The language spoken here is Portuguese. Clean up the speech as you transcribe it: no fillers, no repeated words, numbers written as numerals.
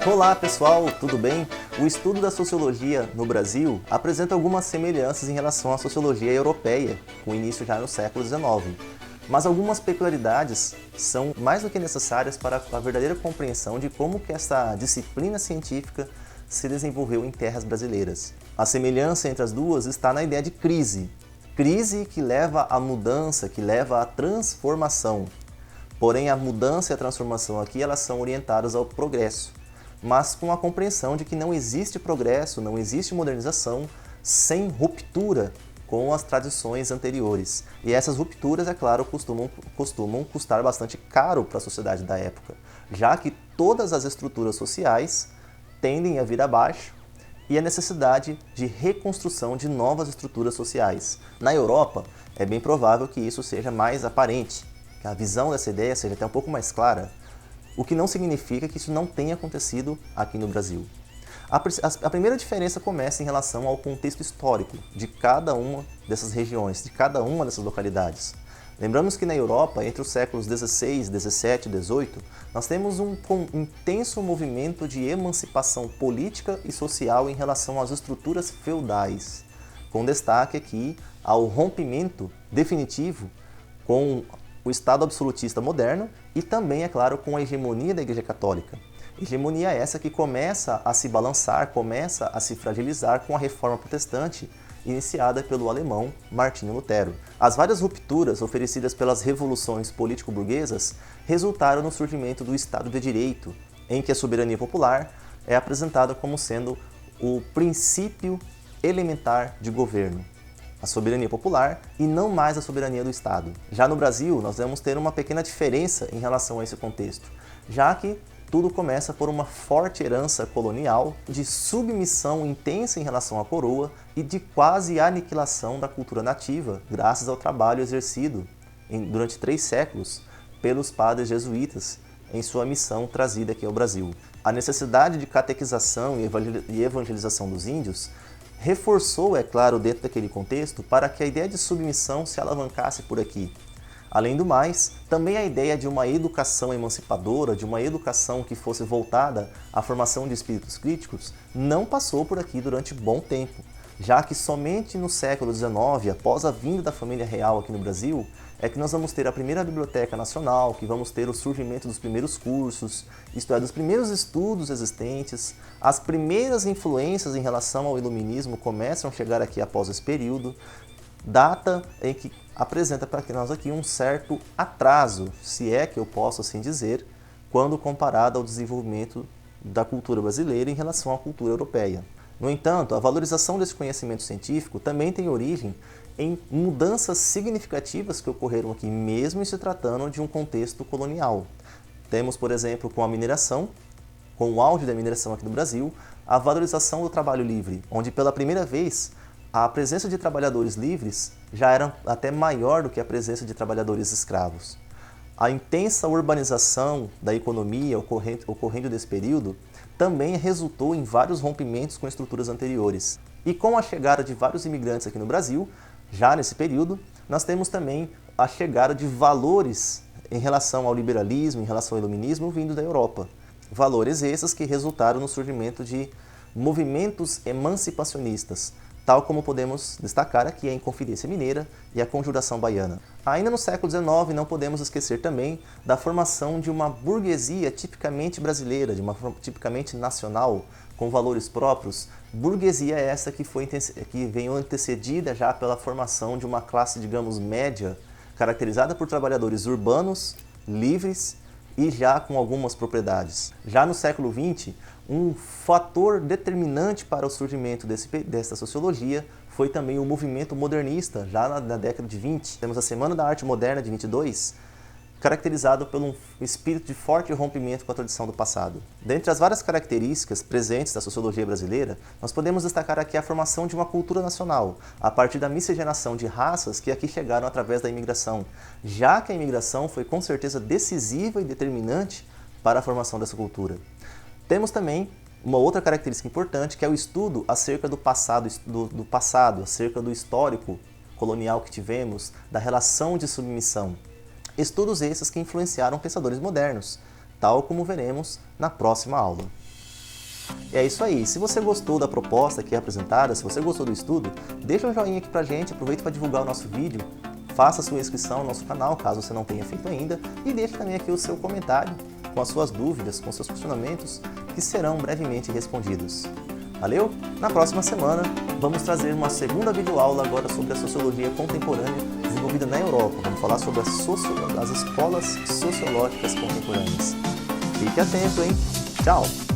Olá pessoal, tudo bem? O estudo da sociologia no Brasil apresenta algumas semelhanças em relação à sociologia europeia, com início já no século XIX. Mas algumas peculiaridades são mais do que necessárias para a verdadeira compreensão de como que essa disciplina científica se desenvolveu em terras brasileiras. A semelhança entre as duas está na ideia de crise. Crise que leva à mudança, que leva à transformação. Porém, a mudança e a transformação aqui elas são orientadas ao progresso, mas com a compreensão de que não existe progresso, não existe modernização sem ruptura com as tradições anteriores. E essas rupturas, é claro, costumam custar bastante caro para a sociedade da época, já que todas as estruturas sociais tendem a vir abaixo e a necessidade de reconstrução de novas estruturas sociais. Na Europa, é bem provável que isso seja mais aparente, que a visão dessa ideia seja até um pouco mais clara, o que não significa que isso não tenha acontecido aqui no Brasil. A primeira diferença começa em relação ao contexto histórico de cada uma dessas regiões, de cada uma dessas localidades. Lembramos que na Europa, entre os séculos XVI, XVII e XVIII, nós temos um intenso movimento de emancipação política e social em relação às estruturas feudais, com destaque aqui ao rompimento definitivo com o Estado absolutista moderno e também, é claro, com a hegemonia da Igreja Católica. Hegemonia essa que começa a se balançar, começa a se fragilizar com a Reforma Protestante, iniciada pelo alemão Martinho Lutero. As várias rupturas oferecidas pelas revoluções político-burguesas resultaram no surgimento do Estado de Direito, em que a soberania popular é apresentada como sendo o princípio elementar de governo. A soberania popular e não mais a soberania do Estado. Já no Brasil, nós vamos ter uma pequena diferença em relação a esse contexto, já que tudo começa por uma forte herança colonial de submissão intensa em relação à coroa e de quase aniquilação da cultura nativa, graças ao trabalho exercido durante 3 séculos pelos padres jesuítas em sua missão trazida aqui ao Brasil. A necessidade de catequização e evangelização dos índios reforçou, é claro, dentro daquele contexto, para que a ideia de submissão se alavancasse por aqui. Além do mais, também a ideia de uma educação emancipadora, de uma educação que fosse voltada à formação de espíritos críticos, não passou por aqui durante bom tempo, já que somente no século XIX, após a vinda da família real aqui no Brasil, é que nós vamos ter a primeira Biblioteca Nacional, que vamos ter o surgimento dos primeiros cursos, isto é, dos primeiros estudos existentes, as primeiras influências em relação ao iluminismo começam a chegar aqui após esse período, data em que apresenta para nós aqui um certo atraso, se é que eu posso assim dizer, quando comparado ao desenvolvimento da cultura brasileira em relação à cultura europeia. No entanto, a valorização desse conhecimento científico também tem origem em mudanças significativas que ocorreram aqui, mesmo se tratando de um contexto colonial. Temos, por exemplo, com a mineração, com o auge da mineração aqui no Brasil, a valorização do trabalho livre, onde pela primeira vez a presença de trabalhadores livres já era até maior do que a presença de trabalhadores escravos. A intensa urbanização da economia ocorrendo nesse período também resultou em vários rompimentos com estruturas anteriores. E com a chegada de vários imigrantes aqui no Brasil, já nesse período, nós temos também a chegada de valores em relação ao liberalismo, em relação ao iluminismo, vindo da Europa. Valores esses que resultaram no surgimento de movimentos emancipacionistas, tal como podemos destacar aqui a Inconfidência Mineira e a Conjuração Baiana. Ainda no século XIX, não podemos esquecer também da formação de uma burguesia tipicamente brasileira, de uma forma tipicamente nacional, com valores próprios, burguesia essa que veio antecedida já pela formação de uma classe, digamos, média, caracterizada por trabalhadores urbanos, livres e já com algumas propriedades. Já no século XX, um fator determinante para o surgimento dessa sociologia foi também o movimento modernista, já na década de 20. Temos a Semana da Arte Moderna de 22, caracterizado por um espírito de forte rompimento com a tradição do passado. Dentre as várias características presentes da sociologia brasileira, nós podemos destacar aqui a formação de uma cultura nacional, a partir da miscigenação de raças que aqui chegaram através da imigração, já que a imigração foi com certeza decisiva e determinante para a formação dessa cultura. Temos também uma outra característica importante, que é o estudo acerca do passado, acerca do histórico colonial que tivemos, da relação de submissão. Estudos esses que influenciaram pensadores modernos, tal como veremos na próxima aula. E é isso aí, se você gostou da proposta aqui apresentada, se você gostou do estudo, deixa um joinha aqui pra gente, aproveita para divulgar o nosso vídeo, faça a sua inscrição no nosso canal, caso você não tenha feito ainda, e deixe também aqui o seu comentário com as suas dúvidas, com seus questionamentos, que serão brevemente respondidos. Valeu? Na próxima semana, vamos trazer uma segunda videoaula agora sobre a sociologia contemporânea desenvolvida na Europa. Vamos falar sobre as escolas sociológicas contemporâneas. Fique atento, hein? Tchau!